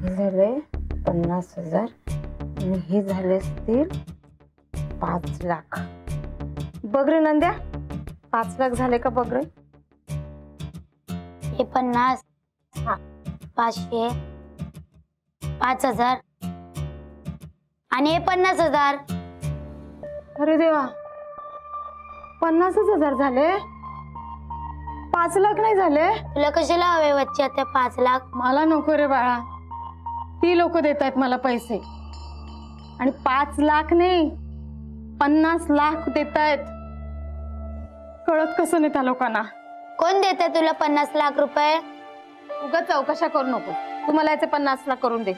हे झाले 50,000 आणि हे झाले असतील 5 लाख. बघ रे नंद्या, 5 लाख झाले का बघ रे. हे 50, 500, 5,000 आणि हे 50,000. अरे देवा, 50,000 झाले, 5 लाख नाही झाले. तुला कशाला हवे वच्चे आता 5 लाख? मला नको रे बाळा, ती लोक देत आहेत मला पैसे आणि 5 लाख नाही 50 लाख देत आहेत. कळत कसं नाही त्या लोकांना. कोण देत तुला 50 लाख रुपये? उगाच चौकशा करू नको, तू मला याचे 50 लाख करून दे.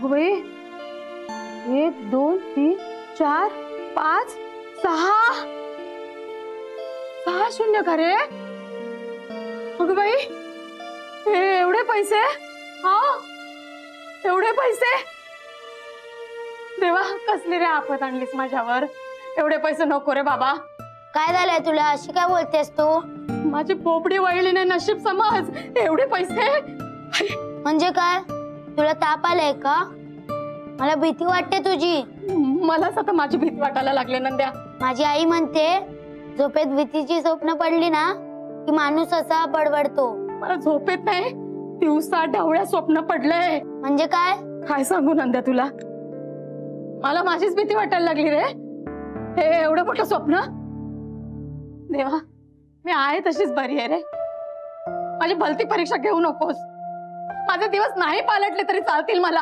बाई, 1 2 3 4 5 6 शून्य का रे? अगं बाई, हे एवढे पैसे? हा, एवढे पैसे? देवा, कसली रे आफत आणलीस माझ्यावर. एवढे पैसे नको रे बाबा. काय झालंय तुला? अशी काय बोलतेस तू? माझी पोपडी वळली नाही, नशीब समज. एवढे पैसे म्हणजे काय? तुला ताप आलाय का? मला भीती वाटते तुझी. मलाच आता माझी भीती वाटायला लागली नंद्या. माझी आई म्हणते झोपेत भीतीची स्वप्न पडली ना की माणूस असा बडबडतो. मला झोपेत नाही, दिवसा ढवळ्या स्वप्न पडलंय. म्हणजे काय? काय सांगू नंद्या तुला, मला माझीच भीती वाटायला लागली रे. हे एवढं मोठं स्वप्न. देवा, मी आहे तशीच बरी आहे रे. माझी भलती परीक्षा घेऊ नकोस. माझे दिवस नाही पालटले तरी चालतील मला.